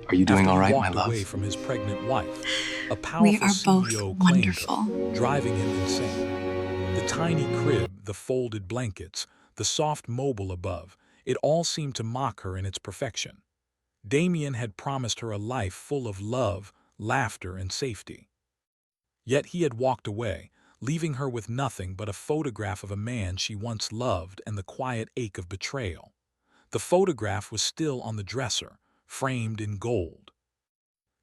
Are you doing after all he right, my walked away love? from his pregnant wife. A We powerful are both CEO claimed her, wonderful. driving him insane. The tiny crib, the folded blankets, the soft mobile above, it all seemed to mock her in its perfection. Damien had promised her a life full of love, laughter, and safety. Yet he had walked away, leaving her with nothing but a photograph of a man she once loved and the quiet ache of betrayal. The photograph was still on the dresser, framed in gold.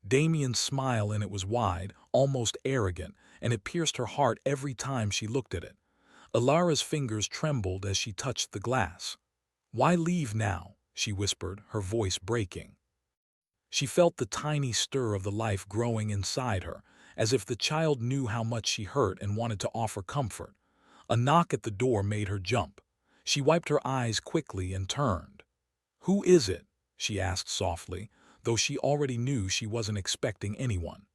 Damien's smile in it was wide, almost arrogant, and it pierced her heart every time she looked at it. Alara's fingers trembled as she touched the glass. "Why leave now?" she whispered, her voice breaking. She felt the tiny stir of the life growing inside her, as if the child knew how much she hurt and wanted to offer comfort. A knock at the door made her jump. She wiped her eyes quickly and turned. "Who is it?" she asked softly, though she already knew she wasn't expecting anyone.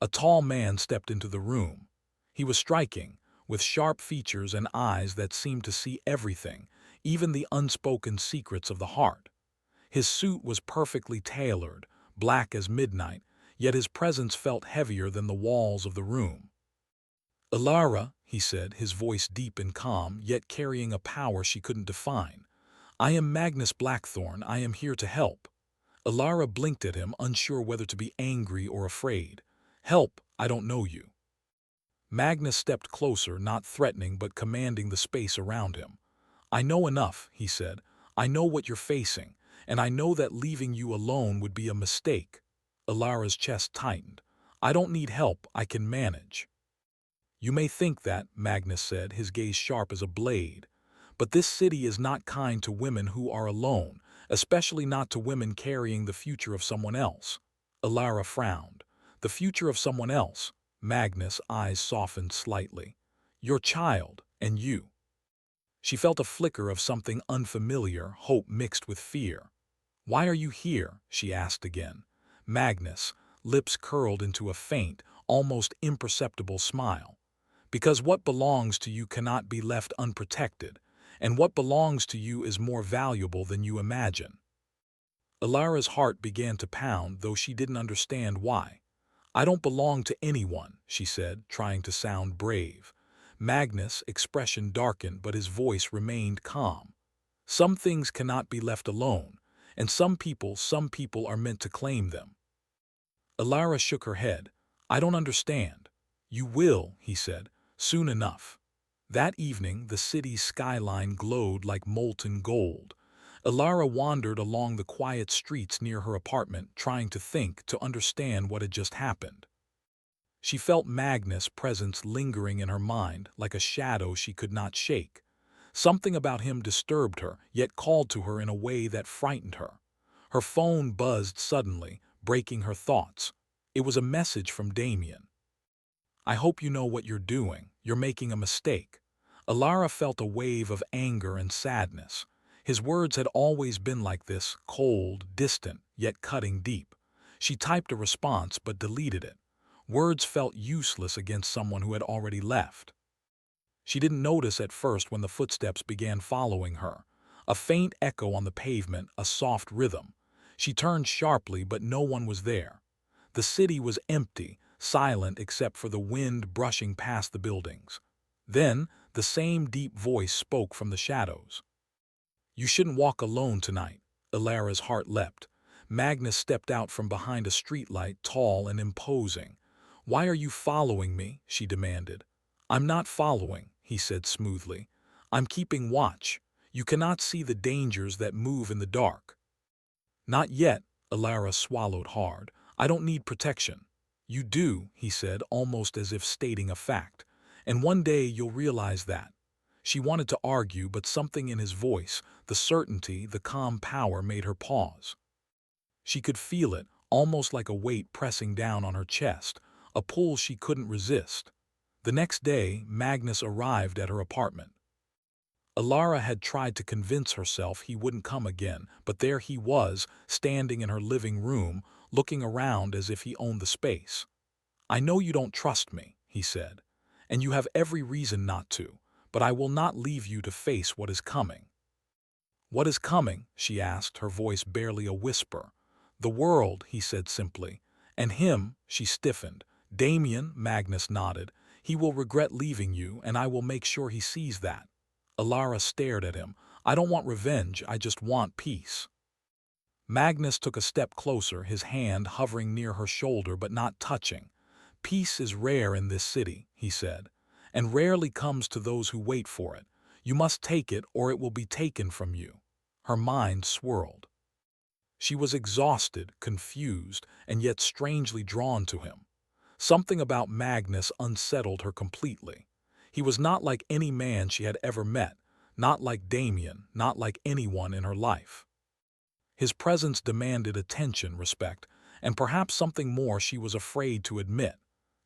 A tall man stepped into the room. He was striking, with sharp features and eyes that seemed to see everything, even the unspoken secrets of the heart. His suit was perfectly tailored, black as midnight, yet his presence felt heavier than the walls of the room. "Alara," he said, his voice deep and calm, yet carrying a power she couldn't define. "I am Magnus Blackthorne. I am here to help." Alara blinked at him, unsure whether to be angry or afraid. "Help, I don't know you." Magnus stepped closer, not threatening but commanding the space around him. "I know enough," he said. "I know what you're facing, and I know that leaving you alone would be a mistake." Alara's chest tightened. "I don't need help, I can manage." "You may think that," Magnus said, his gaze sharp as a blade. "But this city is not kind to women who are alone, especially not to women carrying the future of someone else." Alara frowned. "The future of someone else?" Magnus' eyes softened slightly. "Your child, and you." She felt a flicker of something unfamiliar, hope mixed with fear. "Why are you here?" she asked again. Magnus, lips curled into a faint, almost imperceptible smile. "Because what belongs to you cannot be left unprotected, and what belongs to you is more valuable than you imagine." Alara's heart began to pound, though she didn't understand why. "I don't belong to anyone," she said, trying to sound brave. Magnus' expression darkened, but his voice remained calm. "Some things cannot be left alone, and some people are meant to claim them." Alara shook her head. "I don't understand." "You will," he said, "soon enough." That evening, the city's skyline glowed like molten gold. Alara wandered along the quiet streets near her apartment, trying to think, to understand what had just happened. She felt Magnus' presence lingering in her mind, like a shadow she could not shake. Something about him disturbed her, yet called to her in a way that frightened her. Her phone buzzed suddenly, breaking her thoughts. It was a message from Damien. "I hope you know what you're doing. You're making a mistake." Alara felt a wave of anger and sadness. His words had always been like this, cold, distant, yet cutting deep. She typed a response but deleted it. Words felt useless against someone who had already left. She didn't notice at first when the footsteps began following her. A faint echo on the pavement, a soft rhythm. She turned sharply, but no one was there. The city was empty, silent except for the wind brushing past the buildings. Then, the same deep voice spoke from the shadows. "You shouldn't walk alone tonight." Alara's heart leapt. Magnus stepped out from behind a streetlight, tall and imposing. "Why are you following me?" she demanded. "I'm not following," he said smoothly. "I'm keeping watch. You cannot see the dangers that move in the dark." "Not yet," Alara swallowed hard. "I don't need protection." "You do," he said, almost as if stating a fact. "And one day you'll realize that." She wanted to argue, but something in his voice, the certainty, the calm power, made her pause. She could feel it, almost like a weight pressing down on her chest, a pull she couldn't resist. The next day, Magnus arrived at her apartment. Alara had tried to convince herself he wouldn't come again, but there he was, standing in her living room, looking around as if he owned the space. "I know you don't trust me," he said, "and you have every reason not to, but I will not leave you to face what is coming." "What is coming?" she asked, her voice barely a whisper. "The world," he said simply. "And him," she stiffened. "Damien," Magnus nodded. "He will regret leaving you, and I will make sure he sees that." Alara stared at him. "I don't want revenge, I just want peace." Magnus took a step closer, his hand hovering near her shoulder but not touching. "Peace is rare in this city," he said, "and rarely comes to those who wait for it. You must take it or it will be taken from you." Her mind swirled. She was exhausted, confused, and yet strangely drawn to him. Something about Magnus unsettled her completely. He was not like any man she had ever met, not like Damien, not like anyone in her life. His presence demanded attention, respect, and perhaps something more she was afraid to admit.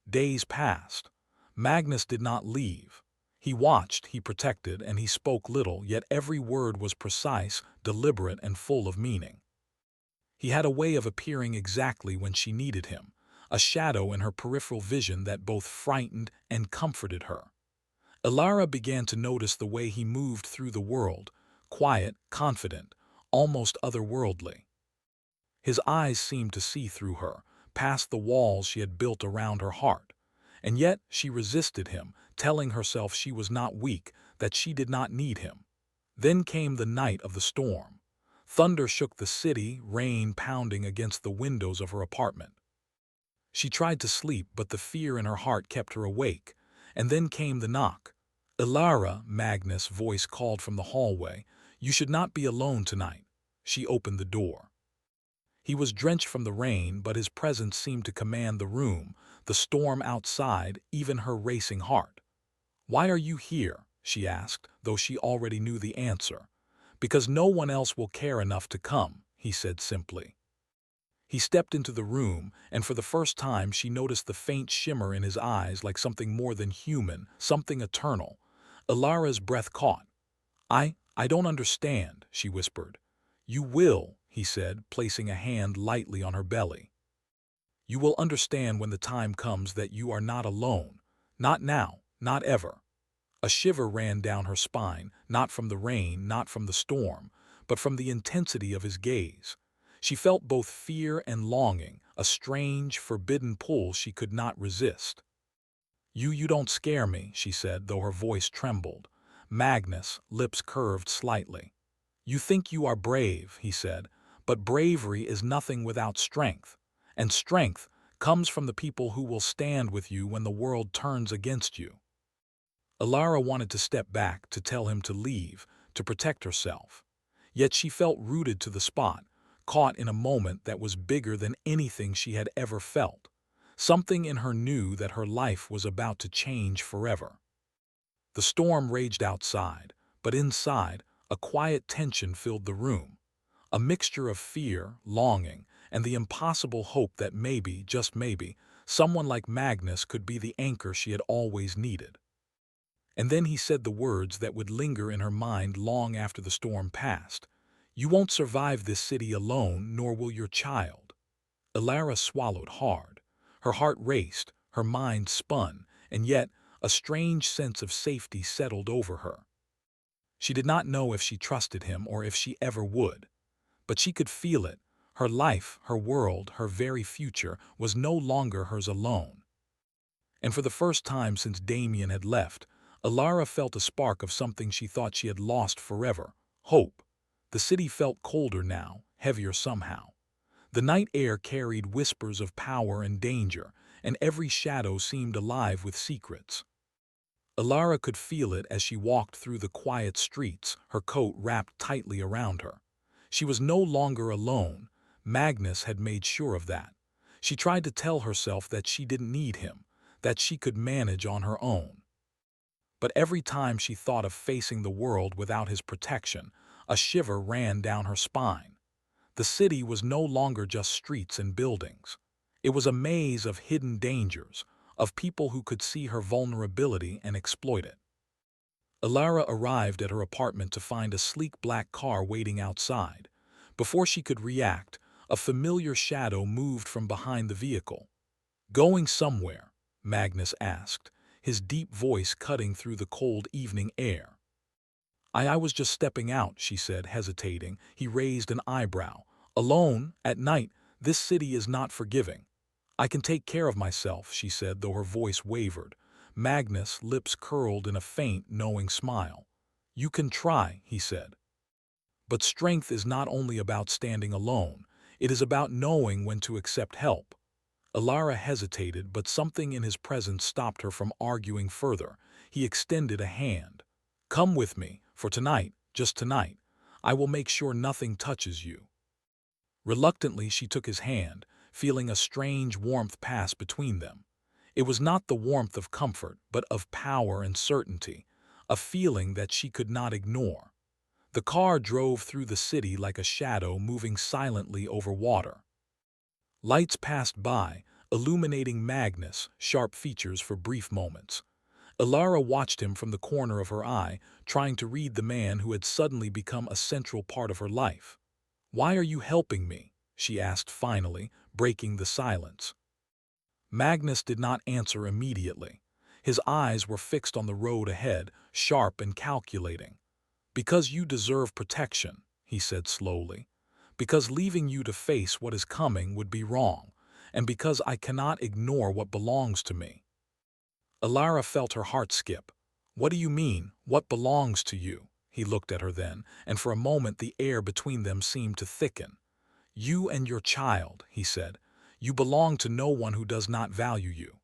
Days passed. Magnus did not leave. He watched, he protected, and he spoke little, yet every word was precise, deliberate, and full of meaning. He had a way of appearing exactly when she needed him, a shadow in her peripheral vision that both frightened and comforted her. Alara began to notice the way he moved through the world, quiet, confident, almost otherworldly. His eyes seemed to see through her, past the walls she had built around her heart. And yet she resisted him, telling herself she was not weak, that she did not need him. Then came the night of the storm. Thunder shook the city, rain pounding against the windows of her apartment. She tried to sleep, but the fear in her heart kept her awake. And then came the knock. "Ilara," Magnus' voice called from the hallway. "You should not be alone tonight." She opened the door. He was drenched from the rain, but his presence seemed to command the room, the storm outside, even her racing heart. "Why are you here?" she asked, though she already knew the answer. "Because no one else will care enough to come," he said simply. He stepped into the room, and for the first time she noticed the faint shimmer in his eyes, like something more than human, something eternal. Ilara's breath caught. I don't understand," she whispered. "You will," he said, placing a hand lightly on her belly. "You will understand when the time comes that you are not alone. Not now, not ever." A shiver ran down her spine, not from the rain, not from the storm, but from the intensity of his gaze. She felt both fear and longing, a strange, forbidden pull she could not resist. You don't scare me," she said, though her voice trembled. Magnus' lips curved slightly. "You think you are brave," he said, "but bravery is nothing without strength. And strength comes from the people who will stand with you when the world turns against you." Alara wanted to step back, to tell him to leave, to protect herself. Yet she felt rooted to the spot, caught in a moment that was bigger than anything she had ever felt. Something in her knew that her life was about to change forever. The storm raged outside, but inside, a quiet tension filled the room. A mixture of fear, longing, and the impossible hope that maybe, just maybe, someone like Magnus could be the anchor she had always needed. And then he said the words that would linger in her mind long after the storm passed. "You won't survive this city alone, nor will your child." Ilara swallowed hard. Her heart raced, her mind spun, and yet a strange sense of safety settled over her. She did not know if she trusted him or if she ever would. But she could feel it. Her life, her world, her very future was no longer hers alone. And for the first time since Damien had left, Alara felt a spark of something she thought she had lost forever: hope. The city felt colder now, heavier somehow. The night air carried whispers of power and danger, and every shadow seemed alive with secrets. Alara could feel it as she walked through the quiet streets, her coat wrapped tightly around her. She was no longer alone. Magnus had made sure of that. She tried to tell herself that she didn't need him, that she could manage on her own. But every time she thought of facing the world without his protection, a shiver ran down her spine. The city was no longer just streets and buildings. It was a maze of hidden dangers, of people who could see her vulnerability and exploit it. Alara arrived at her apartment to find a sleek black car waiting outside. Before she could react, a familiar shadow moved from behind the vehicle. "Going somewhere?" Magnus asked, his deep voice cutting through the cold evening air. I was just stepping out," she said, hesitating. He raised an eyebrow. "Alone, at night, This city is not forgiving. I can take care of myself, she said, though her voice wavered. Magnus' lips curled in a faint, knowing smile. You can try, he said. But strength is not only about standing alone. It is about knowing when to accept help. Alara hesitated, but something in his presence stopped her from arguing further. He extended a hand. Come with me, for tonight, just tonight. I will make sure nothing touches you. Reluctantly, she took his hand, feeling a strange warmth pass between them. It was not the warmth of comfort, but of power and certainty, a feeling that she could not ignore. The car drove through the city like a shadow moving silently over water. Lights passed by, illuminating Magnus' sharp features for brief moments. Alara watched him from the corner of her eye, trying to read the man who had suddenly become a central part of her life. Why are you helping me? She asked finally, breaking the silence. Magnus did not answer immediately. His eyes were fixed on the road ahead, sharp and calculating. Because you deserve protection, he said slowly. Because leaving you to face what is coming would be wrong, and because I cannot ignore what belongs to me. Alara felt her heart skip. What do you mean, what belongs to you? He looked at her then, and for a moment the air between them seemed to thicken. You and your child, he said. You belong to no one who does not value you.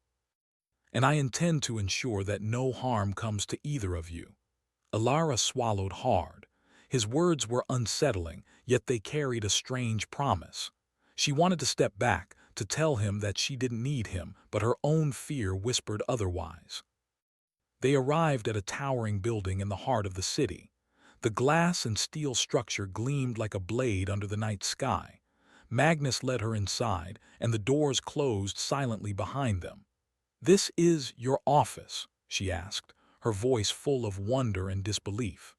And I intend to ensure that no harm comes to either of you. Alara swallowed hard. His words were unsettling, yet they carried a strange promise. She wanted to step back, to tell him that she didn't need him, but her own fear whispered otherwise. They arrived at a towering building in the heart of the city. The glass and steel structure gleamed like a blade under the night sky. Magnus led her inside, and the doors closed silently behind them. "This is your office?" she asked, her voice full of wonder and disbelief.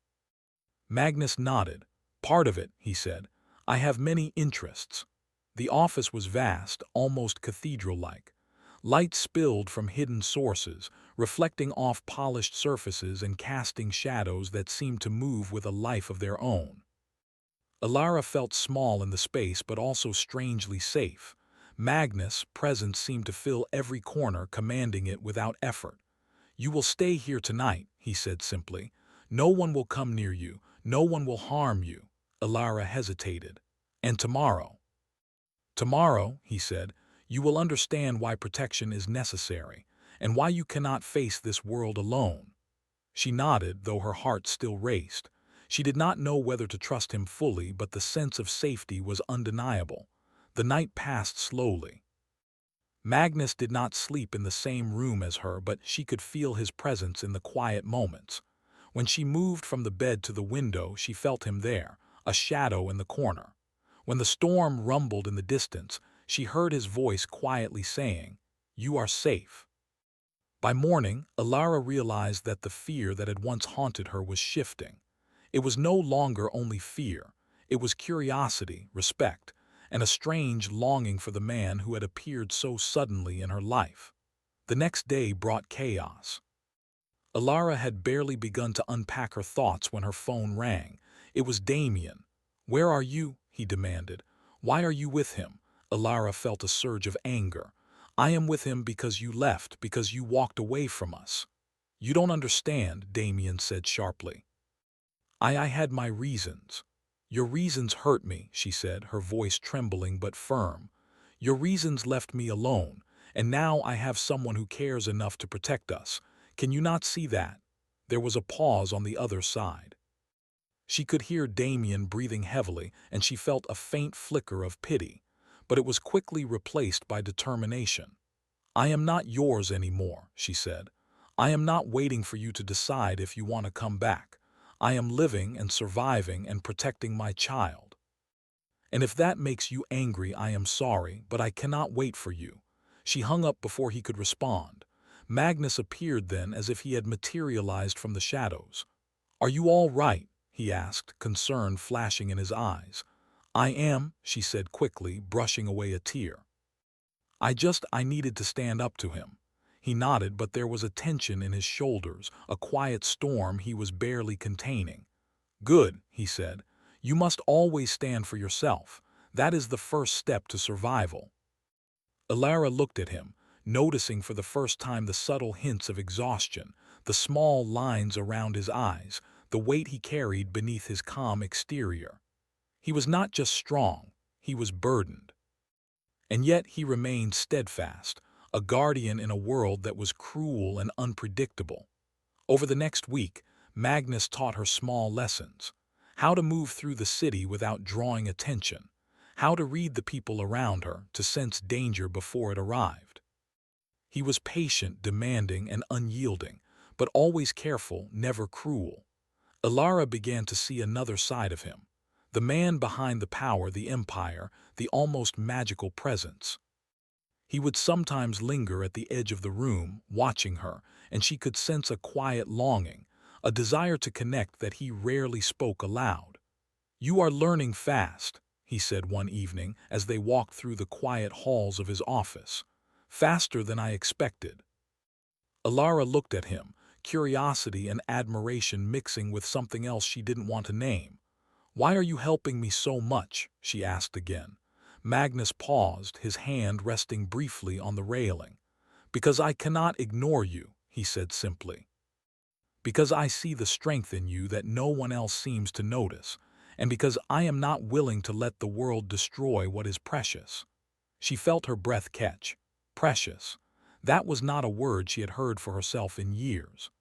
Magnus nodded. "Part of it," he said. "I have many interests." The office was vast, almost cathedral-like. Light spilled from hidden sources, reflecting off polished surfaces and casting shadows that seemed to move with a life of their own. Alara felt small in the space, but also strangely safe. Magnus' presence seemed to fill every corner, commanding it without effort. "You will stay here tonight," he said simply. "No one will come near you. No one will harm you." Alara hesitated. "And tomorrow?" "Tomorrow," he said, "you will understand why protection is necessary, and why you cannot face this world alone." She nodded, though her heart still raced. She did not know whether to trust him fully, but the sense of safety was undeniable. The night passed slowly. Magnus did not sleep in the same room as her, but she could feel his presence in the quiet moments. When she moved from the bed to the window, she felt him there, a shadow in the corner. When the storm rumbled in the distance, she heard his voice quietly saying, "You are safe." By morning, Alara realized that the fear that had once haunted her was shifting. It was no longer only fear. It was curiosity, respect, and a strange longing for the man who had appeared so suddenly in her life. The next day brought chaos. Alara had barely begun to unpack her thoughts when her phone rang. It was Damien. "Where are you?" he demanded. "Why are you with him?" Alara felt a surge of anger. "I am with him because you left, because you walked away from us." "You don't understand," Damien said sharply. I had my reasons." "Your reasons hurt me," she said, her voice trembling but firm. "Your reasons left me alone, and now I have someone who cares enough to protect us. Can you not see that?" There was a pause on the other side. She could hear Damien breathing heavily, and she felt a faint flicker of pity, but it was quickly replaced by determination. "I am not yours anymore," she said. "I am not waiting for you to decide if you want to come back. I am living and surviving and protecting my child. And if that makes you angry, I am sorry, but I cannot wait for you." She hung up before he could respond. Magnus appeared then as if he had materialized from the shadows. "Are you all right?" he asked, concern flashing in his eyes. "I am," she said quickly, brushing away a tear. I needed to stand up to him." He nodded, but there was a tension in his shoulders, a quiet storm he was barely containing. "Good," he said. "You must always stand for yourself. That is the first step to survival. Alara looked at him, noticing for the first time the subtle hints of exhaustion, the small lines around his eyes, the weight he carried beneath his calm exterior. He was not just strong, he was burdened. And yet he remained steadfast, a guardian in a world that was cruel and unpredictable. Over the next week, Magnus taught her small lessons: how to move through the city without drawing attention, how to read the people around her, to sense danger before it arrived. He was patient, demanding, and unyielding, but always careful, never cruel. Alara began to see another side of him, the man behind the power, the empire, the almost magical presence. He would sometimes linger at the edge of the room, watching her, and she could sense a quiet longing, a desire to connect that he rarely spoke aloud. "You are learning fast," he said one evening as they walked through the quiet halls of his office. "Faster than I expected." Alara looked at him, curiosity and admiration mixing with something else she didn't want to name. "Why are you helping me so much?" she asked again. Magnus paused, his hand resting briefly on the railing. "Because I cannot ignore you," he said simply. "Because I see the strength in you that no one else seems to notice, and because I am not willing to let the world destroy what is precious." She felt her breath catch. Precious. That was not a word she had heard for herself in years.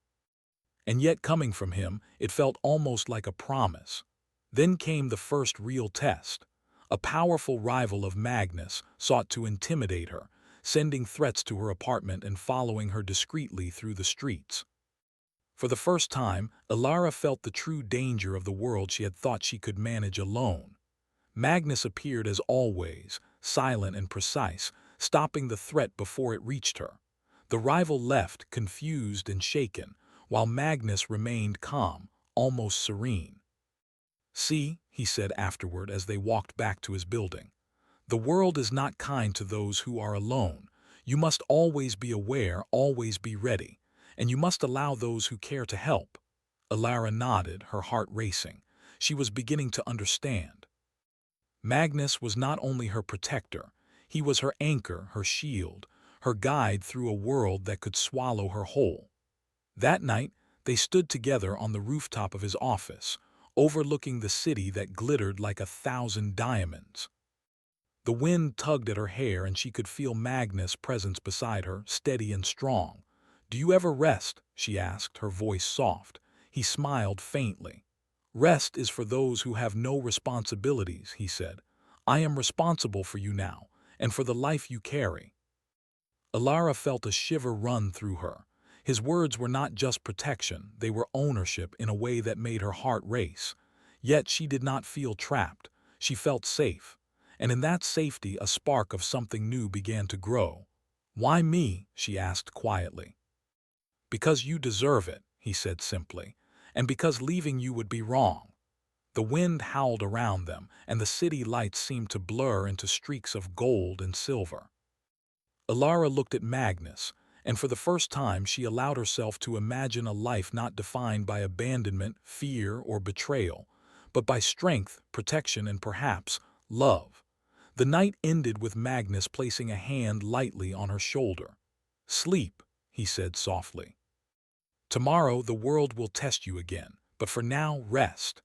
And yet, coming from him, it felt almost like a promise. Then came the first real test. A powerful rival of Magnus sought to intimidate her, sending threats to her apartment and following her discreetly through the streets. For the first time, Alara felt the true danger of the world she had thought she could manage alone. Magnus appeared as always, silent and precise, stopping the threat before it reached her. The rival left, confused and shaken, while Magnus remained calm, almost serene. "See," he said afterward as they walked back to his building, "the world is not kind to those who are alone. You must always be aware, always be ready, and you must allow those who care to help." Alara nodded, her heart racing. She was beginning to understand. Magnus was not only her protector, he was her anchor, her shield, her guide through a world that could swallow her whole. That night, they stood together on the rooftop of his office, overlooking the city that glittered like 1,000 diamonds. The wind tugged at her hair and she could feel Magnus' presence beside her, steady and strong. "Do you ever rest?" she asked, her voice soft. He smiled faintly. "Rest is for those who have no responsibilities," he said. "I am responsible for you now, and for the life you carry." Alara felt a shiver run through her. His words were not just protection, they were ownership in a way that made her heart race. Yet she did not feel trapped. She felt safe. And in that safety, a spark of something new began to grow. "Why me?" she asked quietly. "Because you deserve it," he said simply, "and because leaving you would be wrong." The wind howled around them, and the city lights seemed to blur into streaks of gold and silver. Alara looked at Magnus, and for the first time she allowed herself to imagine a life not defined by abandonment, fear, or betrayal, but by strength, protection, and perhaps love. The night ended with Magnus placing a hand lightly on her shoulder. "Sleep," he said softly. "Tomorrow the world will test you again, but for now, rest."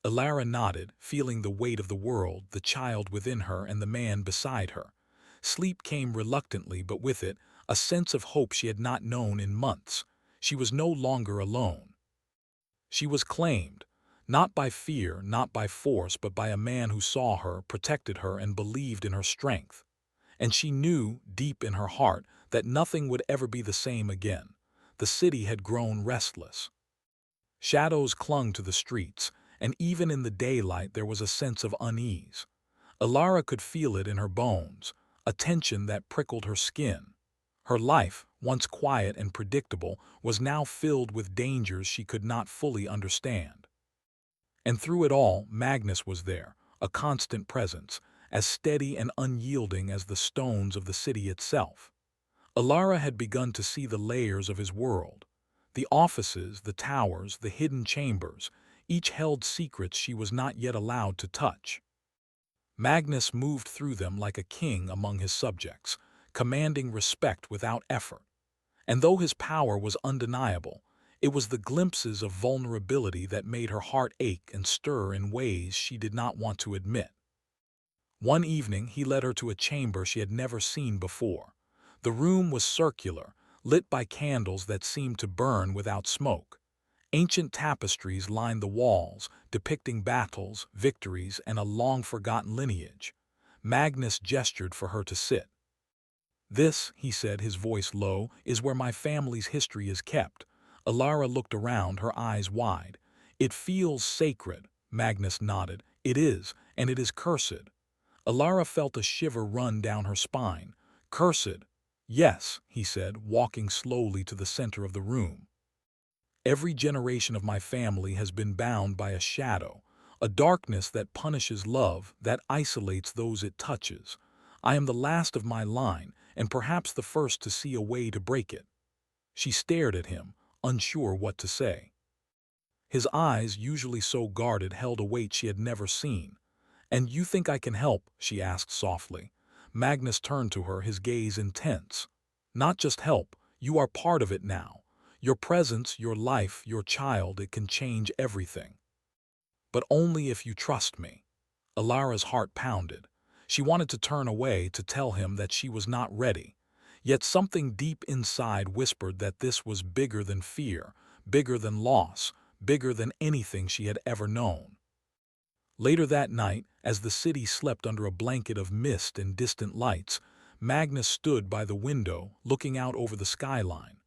Alara nodded, feeling the weight of the world, the child within her and the man beside her. Sleep came reluctantly, but with it, a sense of hope she had not known in months. She was no longer alone. She was claimed, not by fear, not by force, but by a man who saw her, protected her, and believed in her strength. And she knew, deep in her heart, that nothing would ever be the same again. The city had grown restless. Shadows clung to the streets, and even in the daylight there was a sense of unease. Alara could feel it in her bones, a tension that prickled her skin. Her life, once quiet and predictable, was now filled with dangers she could not fully understand. And through it all, Magnus was there, a constant presence, as steady and unyielding as the stones of the city itself. Alara had begun to see the layers of his world. The offices, the towers, the hidden chambers, each held secrets she was not yet allowed to touch. Magnus moved through them like a king among his subjects, commanding respect without effort. And though his power was undeniable, it was the glimpses of vulnerability that made her heart ache and stir in ways she did not want to admit. One evening, he led her to a chamber she had never seen before. The room was circular, lit by candles that seemed to burn without smoke. Ancient tapestries lined the walls, depicting battles, victories, and a long-forgotten lineage. Magnus gestured for her to sit. "This," he said, his voice low, "is where my family's history is kept." Alara looked around, her eyes wide. "It feels sacred," Magnus nodded. "It is, and it is cursed." Alara felt a shiver run down her spine. "Cursed?" "Yes," he said, walking slowly to the center of the room. "Every generation of my family has been bound by a shadow, a darkness that punishes love, that isolates those it touches. I am the last of my line, and perhaps the first to see a way to break it." She stared at him, unsure what to say. His eyes, usually so guarded, held a weight she had never seen. "And you think I can help?" she asked softly. Magnus turned to her, his gaze intense. "Not just help, you are part of it now. Your presence, your life, your child, it can change everything. But only if you trust me." Alara's heart pounded. She wanted to turn away, to tell him that she was not ready. Yet something deep inside whispered that this was bigger than fear, bigger than loss, bigger than anything she had ever known. Later that night, as the city slept under a blanket of mist and distant lights, Magnus stood by the window, looking out over the skyline.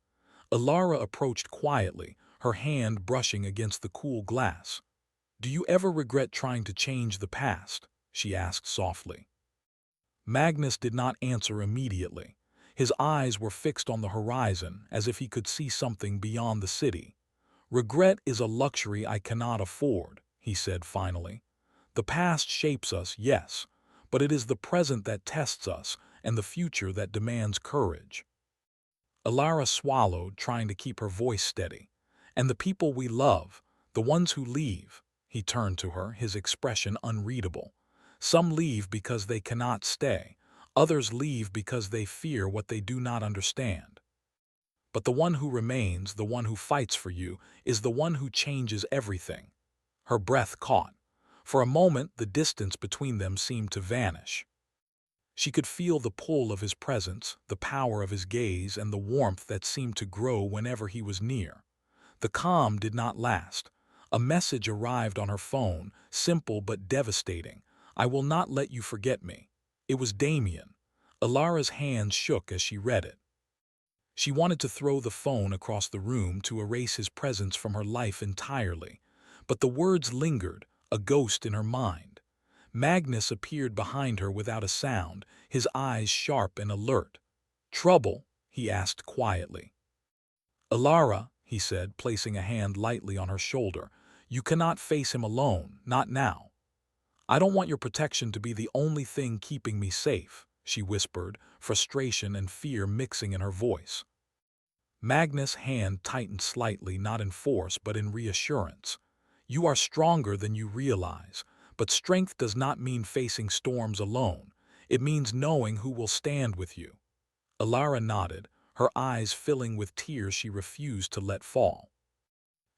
Alara approached quietly, her hand brushing against the cool glass. "Do you ever regret trying to change the past?" she asked softly. Magnus did not answer immediately. His eyes were fixed on the horizon, as if he could see something beyond the city. "Regret is a luxury I cannot afford," he said finally. "The past shapes us, yes, but it is the present that tests us, and the future that demands courage." Alara swallowed, trying to keep her voice steady. "And the people we love, the ones who leave," he turned to her, his expression unreadable. "Some leave because they cannot stay. Others leave because they fear what they do not understand. But the one who remains, the one who fights for you, is the one who changes everything." Her breath caught. For a moment, the distance between them seemed to vanish. She could feel the pull of his presence, the power of his gaze, and the warmth that seemed to grow whenever he was near. The calm did not last. A message arrived on her phone, simple but devastating. "I will not let you forget me." It was Damien. Alara's hands shook as she read it. She wanted to throw the phone across the room, to erase his presence from her life entirely. But the words lingered, a ghost in her mind. Magnus appeared behind her without a sound, his eyes sharp and alert. "Trouble?" he asked quietly. "Alara," he said, placing a hand lightly on her shoulder, "you cannot face him alone, not now." "I don't want your protection to be the only thing keeping me safe," she whispered, frustration and fear mixing in her voice. Magnus' hand tightened slightly, not in force but in reassurance. "You are stronger than you realize, but strength does not mean facing storms alone. It means knowing who will stand with you." Alara nodded, her eyes filling with tears she refused to let fall.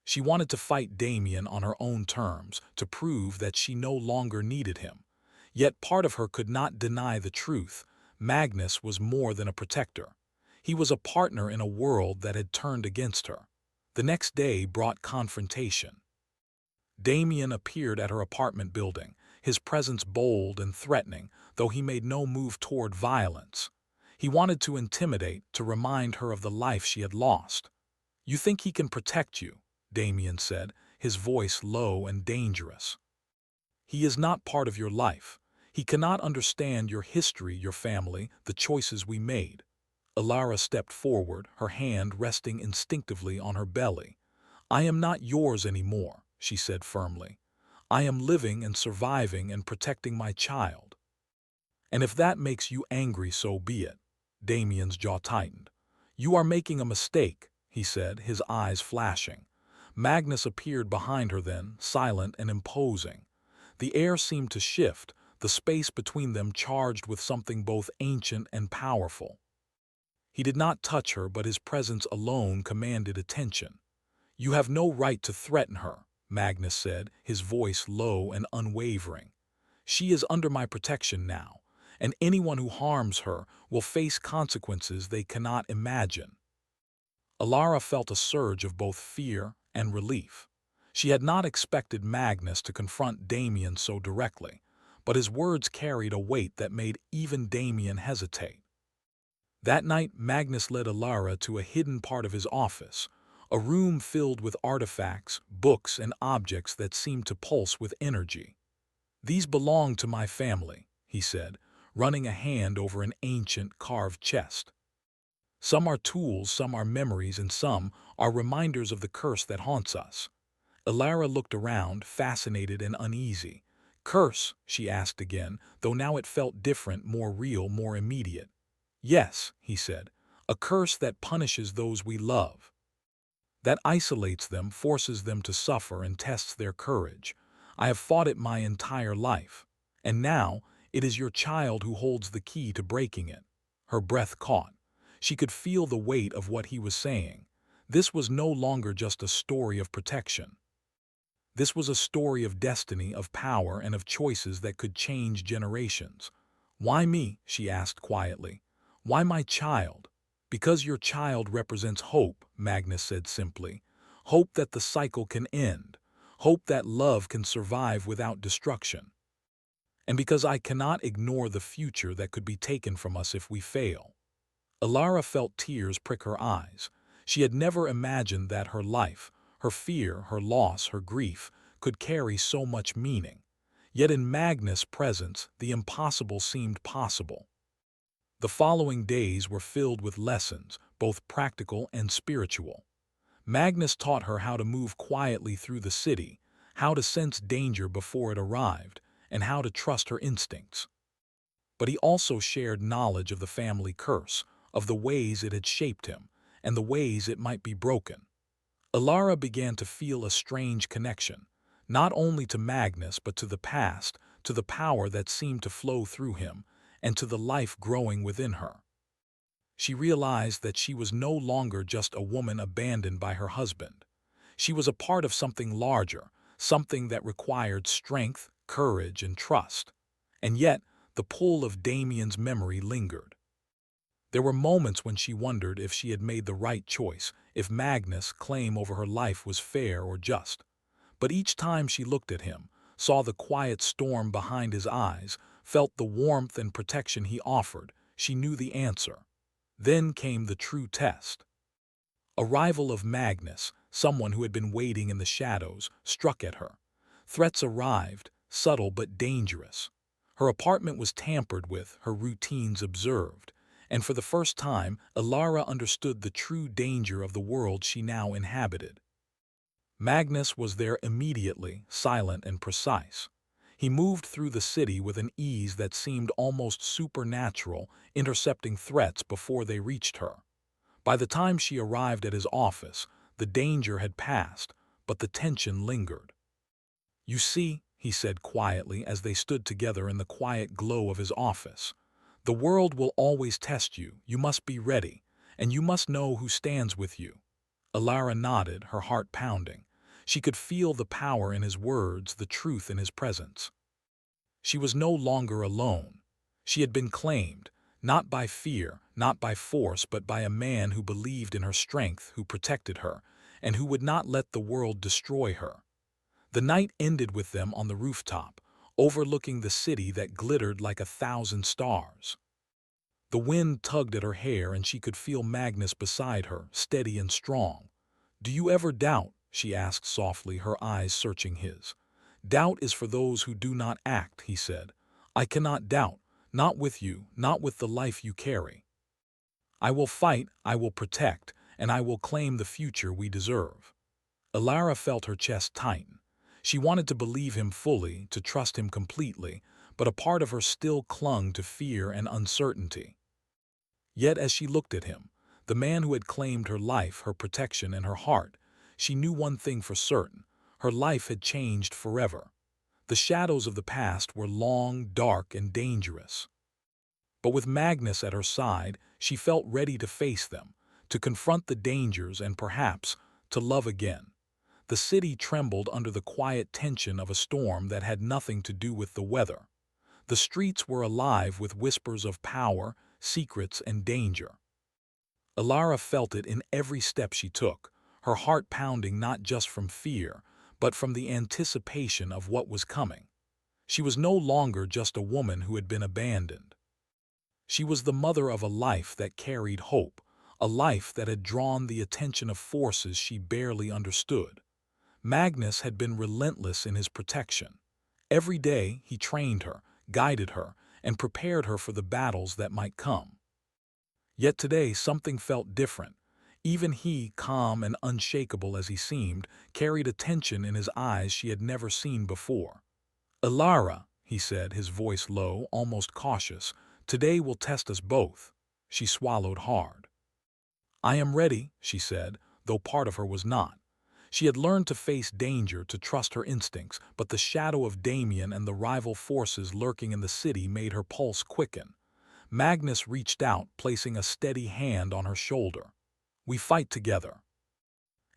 She wanted to fight Damien on her own terms, to prove that she no longer needed him. Yet part of her could not deny the truth. Magnus was more than a protector. He was a partner in a world that had turned against her. The next day brought confrontation. Damien appeared at her apartment building, his presence bold and threatening, though he made no move toward violence. He wanted to intimidate, to remind her of the life she had lost. "You think he can protect you?" Damien said, his voice low and dangerous. "He is not part of your life. He cannot understand your history, your family, the choices we made." Alara stepped forward, her hand resting instinctively on her belly. "I am not yours anymore," she said firmly. "I am living and surviving and protecting my child. And if that makes you angry, so be it." Damien's jaw tightened. "You are making a mistake," he said, his eyes flashing. Magnus appeared behind her then, silent and imposing. The air seemed to shift, the space between them charged with something both ancient and powerful. He did not touch her, but his presence alone commanded attention. "You have no right to threaten her," Magnus said, his voice low and unwavering. "She is under my protection now, and anyone who harms her will face consequences they cannot imagine." Alara felt a surge of both fear and relief. She had not expected Magnus to confront Damien so directly, but his words carried a weight that made even Damien hesitate. That night, Magnus led Alara to a hidden part of his office, a room filled with artifacts, books, and objects that seemed to pulse with energy. "These belong to my family," he said, running a hand over an ancient carved chest. "Some are tools, some are memories, and some are reminders of the curse that haunts us." Alara looked around, fascinated and uneasy. "Curse?" she asked again, though now it felt different, more real, more immediate. "Yes," he said, "a curse that punishes those we love, that isolates them, forces them to suffer, and tests their courage. I have fought it my entire life, and now it is your child who holds the key to breaking it." Her breath caught. She could feel the weight of what he was saying. This was no longer just a story of protection. This was a story of destiny, of power, and of choices that could change generations. "Why me?" she asked quietly. "Why my child?" "Because your child represents hope," Magnus said simply. "Hope that the cycle can end. Hope that love can survive without destruction. And because I cannot ignore the future that could be taken from us if we fail." Alara felt tears prick her eyes. She had never imagined that her life, her fear, her loss, her grief, could carry so much meaning. Yet in Magnus' presence, the impossible seemed possible. The following days were filled with lessons, both practical and spiritual. Magnus taught her how to move quietly through the city, how to sense danger before it arrived, and how to trust her instincts. But he also shared knowledge of the family curse, of the ways it had shaped him, and the ways it might be broken. Alara began to feel a strange connection, not only to Magnus but to the past, to the power that seemed to flow through him, and to the life growing within her. She realized that she was no longer just a woman abandoned by her husband. She was a part of something larger, something that required strength, courage, and trust. And yet, the pull of Damien's memory lingered. There were moments when she wondered if she had made the right choice, if Magnus' claim over her life was fair or just. But each time she looked at him, saw the quiet storm behind his eyes, felt the warmth and protection he offered, she knew the answer. Then came the true test. Arrival of Magnus, someone who had been waiting in the shadows, struck at her. Threats arrived, subtle but dangerous. Her apartment was tampered with, her routines observed, and for the first time, Alara understood the true danger of the world she now inhabited. Magnus was there immediately, silent and precise. He moved through the city with an ease that seemed almost supernatural, intercepting threats before they reached her. By the time she arrived at his office, the danger had passed, but the tension lingered. "You see," he said quietly as they stood together in the quiet glow of his office, "the world will always test you. You must be ready, and you must know who stands with you." Alara nodded, her heart pounding. She could feel the power in his words, the truth in his presence. She was no longer alone. She had been claimed, not by fear, not by force, but by a man who believed in her strength, who protected her, and who would not let the world destroy her. The night ended with them on the rooftop, overlooking the city that glittered like 1,000 stars. The wind tugged at her hair and she could feel Magnus beside her, steady and strong. "Do you ever doubt?" she asked softly, her eyes searching his. "Doubt is for those who do not act," he said. "I cannot doubt, not with you, not with the life you carry. I will fight, I will protect, and I will claim the future we deserve." Alara felt her chest tighten. She wanted to believe him fully, to trust him completely, but a part of her still clung to fear and uncertainty. Yet as she looked at him, the man who had claimed her life, her protection, and her heart, she knew one thing for certain: her life had changed forever. The shadows of the past were long, dark, and dangerous. But with Magnus at her side, she felt ready to face them, to confront the dangers and perhaps to love again. The city trembled under the quiet tension of a storm that had nothing to do with the weather. The streets were alive with whispers of power, secrets, and danger. Alara felt it in every step she took, her heart pounding not just from fear, but from the anticipation of what was coming. She was no longer just a woman who had been abandoned. She was the mother of a life that carried hope, a life that had drawn the attention of forces she barely understood. Magnus had been relentless in his protection. Every day he trained her, guided her, and prepared her for the battles that might come. Yet today something felt different. Even he, calm and unshakable as he seemed, carried a tension in his eyes she had never seen before. "Alara," he said, his voice low, almost cautious, "today will test us both." She swallowed hard. "I am ready," she said, though part of her was not. She had learned to face danger, to trust her instincts, but the shadow of Damien and the rival forces lurking in the city made her pulse quicken. Magnus reached out, placing a steady hand on her shoulder. "We fight together.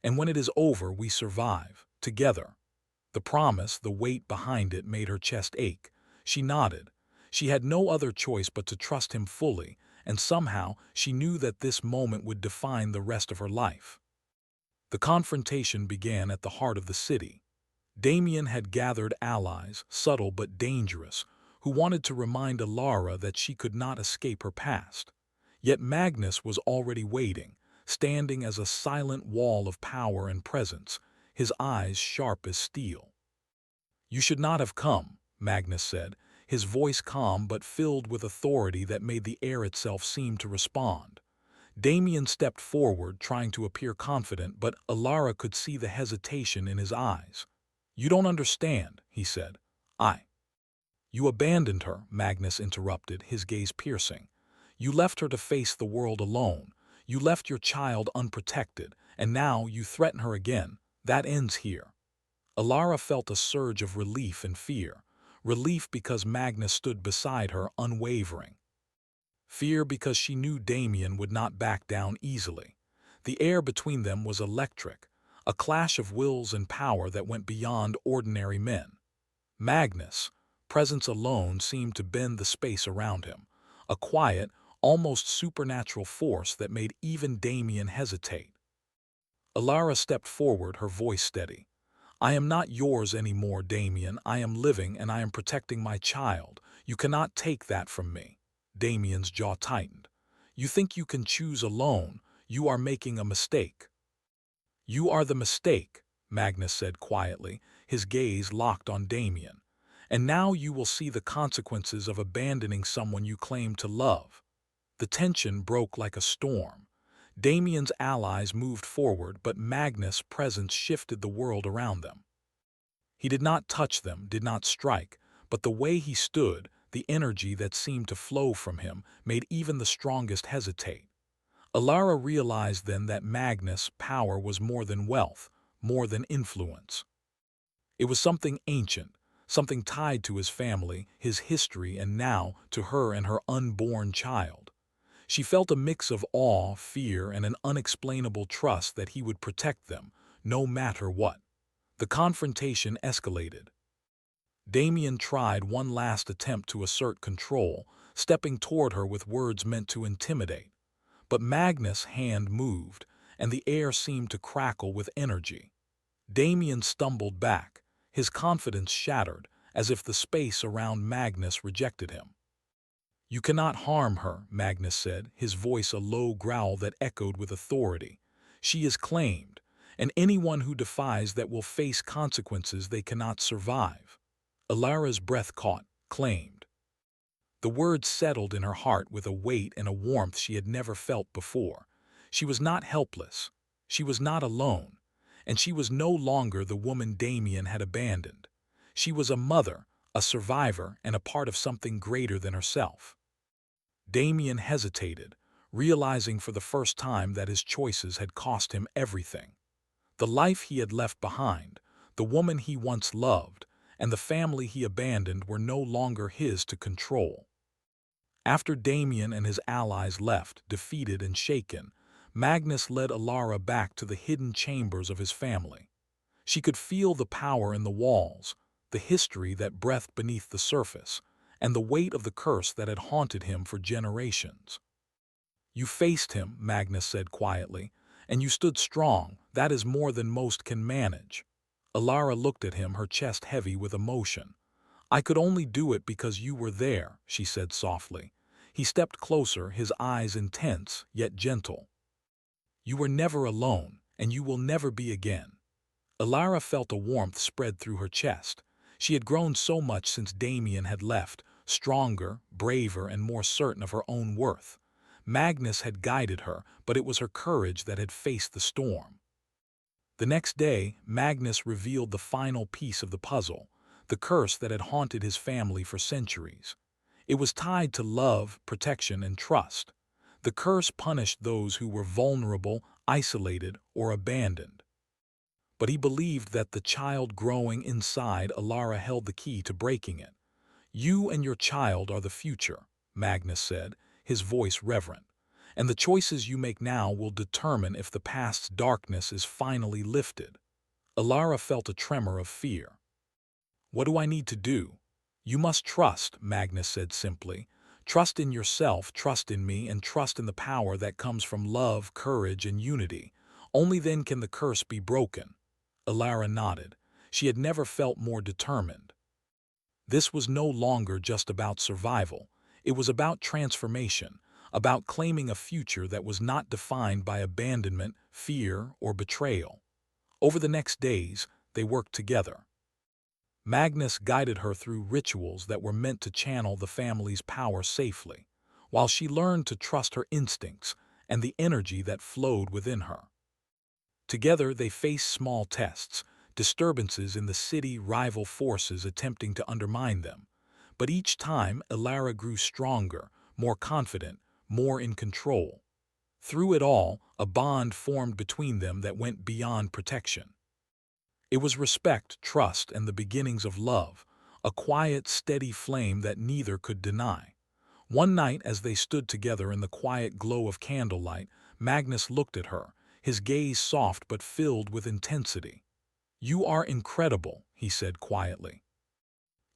And when it is over, we survive. Together." The promise, the weight behind it, made her chest ache. She nodded. She had no other choice but to trust him fully, and somehow she knew that this moment would define the rest of her life. The confrontation began at the heart of the city. Damien had gathered allies, subtle but dangerous, who wanted to remind Alara that she could not escape her past. Yet Magnus was already waiting, standing as a silent wall of power and presence, his eyes sharp as steel. "You should not have come," Magnus said, his voice calm but filled with authority that made the air itself seem to respond. Damien stepped forward, trying to appear confident, but Alara could see the hesitation in his eyes. "You don't understand," he said. "You abandoned her," Magnus interrupted, his gaze piercing. "You left her to face the world alone. You left your child unprotected, and now you threaten her again. That ends here." Alara felt a surge of relief and fear. Relief because Magnus stood beside her, unwavering. Fear because she knew Damien would not back down easily. The air between them was electric, a clash of wills and power that went beyond ordinary men. Magnus' presence alone seemed to bend the space around him, a quiet, almost supernatural force that made even Damien hesitate. Alara stepped forward, her voice steady. "I am not yours anymore, Damien. I am living and I am protecting my child. You cannot take that from me." Damien's jaw tightened. "You think you can choose alone. You are making a mistake." "You are the mistake," Magnus said quietly, his gaze locked on Damien. "And now you will see the consequences of abandoning someone you claim to love." The tension broke like a storm. Damien's allies moved forward, but Magnus' presence shifted the world around them. He did not touch them, did not strike, but the way he stood, the energy that seemed to flow from him, made even the strongest hesitate. Alara realized then that Magnus' power was more than wealth, more than influence. It was something ancient, something tied to his family, his history, and now to her and her unborn child. She felt a mix of awe, fear, and an unexplainable trust that he would protect them, no matter what. The confrontation escalated. Damien tried one last attempt to assert control, stepping toward her with words meant to intimidate. But Magnus' hand moved, and the air seemed to crackle with energy. Damien stumbled back, his confidence shattered, as if the space around Magnus rejected him. "You cannot harm her," Magnus said, his voice a low growl that echoed with authority. "She is claimed, and anyone who defies that will face consequences they cannot survive." Alara's breath caught, claimed. The words settled in her heart with a weight and a warmth she had never felt before. She was not helpless. She was not alone. And she was no longer the woman Damien had abandoned. She was a mother, a survivor, and a part of something greater than herself. Damien hesitated, realizing for the first time that his choices had cost him everything. The life he had left behind, the woman he once loved, and the family he abandoned were no longer his to control. After Damien and his allies left, defeated and shaken, Magnus led Alara back to the hidden chambers of his family. She could feel the power in the walls, the history that breathed beneath the surface, and the weight of the curse that had haunted him for generations. "You faced him," Magnus said quietly, "and you stood strong. That is more than most can manage." Alara looked at him, her chest heavy with emotion. "I could only do it because you were there," she said softly. He stepped closer, his eyes intense, yet gentle. "You were never alone, and you will never be again." Alara felt a warmth spread through her chest. She had grown so much since Damien had left, stronger, braver, and more certain of her own worth. Magnus had guided her, but it was her courage that had faced the storm. The next day, Magnus revealed the final piece of the puzzle, the curse that had haunted his family for centuries. It was tied to love, protection, and trust. The curse punished those who were vulnerable, isolated, or abandoned. But he believed that the child growing inside Alara held the key to breaking it. "You and your child are the future," Magnus said, his voice reverent. "And the choices you make now will determine if the past's darkness is finally lifted." Alara felt a tremor of fear. "What do I need to do?" "You must trust," Magnus said simply. "Trust in yourself, trust in me, and trust in the power that comes from love, courage, and unity. Only then can the curse be broken." Alara nodded. She had never felt more determined. This was no longer just about survival. It was about transformation, about claiming a future that was not defined by abandonment, fear, or betrayal. Over the next days, they worked together. Magnus guided her through rituals that were meant to channel the family's power safely, while she learned to trust her instincts and the energy that flowed within her. Together they faced small tests, disturbances in the city, rival forces attempting to undermine them. But each time, Alara grew stronger, more confident, more in control. Through it all, a bond formed between them that went beyond protection. It was respect, trust, and the beginnings of love, a quiet, steady flame that neither could deny. One night, as they stood together in the quiet glow of candlelight, Magnus looked at her, his gaze soft but filled with intensity. "You are incredible," he said quietly.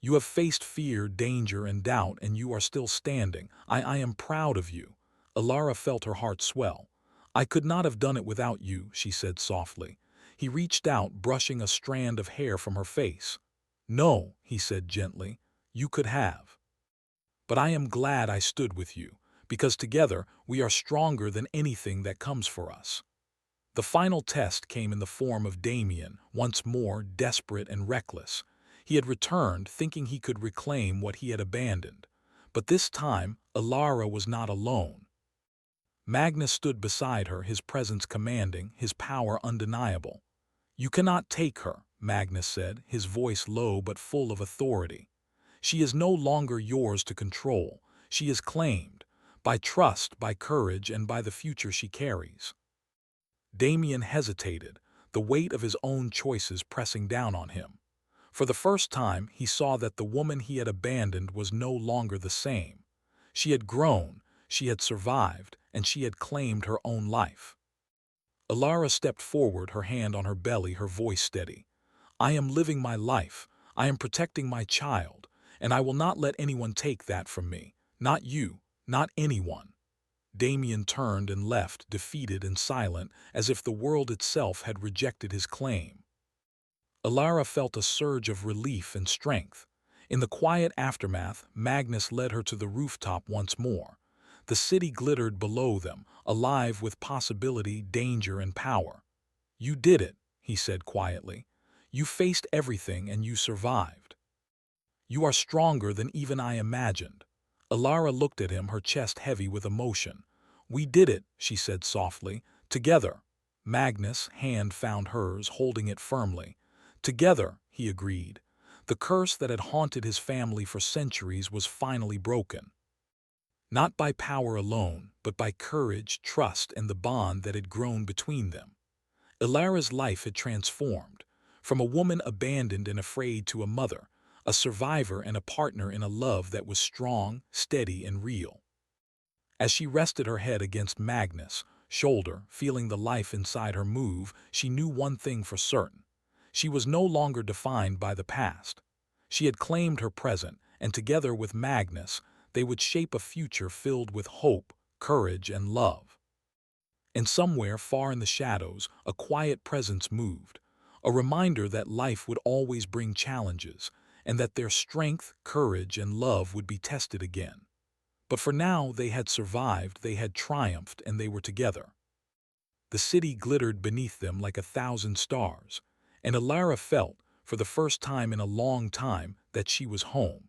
"You have faced fear, danger, and doubt, and you are still standing. I am proud of you." Alara felt her heart swell. "I could not have done it without you," she said softly. He reached out, brushing a strand of hair from her face. "No," he said gently, "you could have. But I am glad I stood with you, because together we are stronger than anything that comes for us." The final test came in the form of Damien, once more desperate and reckless. He had returned, thinking he could reclaim what he had abandoned. But this time, Alara was not alone. Magnus stood beside her, his presence commanding, his power undeniable. "You cannot take her," Magnus said, his voice low but full of authority. "She is no longer yours to control. She is claimed, by trust, by courage, and by the future she carries." Damien hesitated, the weight of his own choices pressing down on him. For the first time, he saw that the woman he had abandoned was no longer the same. She had grown, she had survived, and she had claimed her own life. Alara stepped forward, her hand on her belly, her voice steady. "I am living my life. I am protecting my child, and I will not let anyone take that from me. Not you, not anyone." Damien turned and left, defeated and silent, as if the world itself had rejected his claim. Alara felt a surge of relief and strength. In the quiet aftermath, Magnus led her to the rooftop once more. The city glittered below them, alive with possibility, danger, and power. "You did it," he said quietly. "You faced everything and you survived. You are stronger than even I imagined." Alara looked at him, her chest heavy with emotion. "We did it," she said softly. "Together." Magnus' hand found hers, holding it firmly. "Together," he agreed. The curse that had haunted his family for centuries was finally broken. Not by power alone, but by courage, trust, and the bond that had grown between them. Alara's life had transformed. From a woman abandoned and afraid to a mother, a survivor and a partner in a love that was strong, steady, and real. As she rested her head against Magnus' shoulder, feeling the life inside her move, she knew one thing for certain. She was no longer defined by the past. She had claimed her present, and together with Magnus, they would shape a future filled with hope, courage, and love. And somewhere far in the shadows, a quiet presence moved, a reminder that life would always bring challenges, and that their strength, courage, and love would be tested again. But for now, they had survived, they had triumphed, and they were together. The city glittered beneath them like 1,000 stars, and Alara felt, for the first time in a long time, that she was home.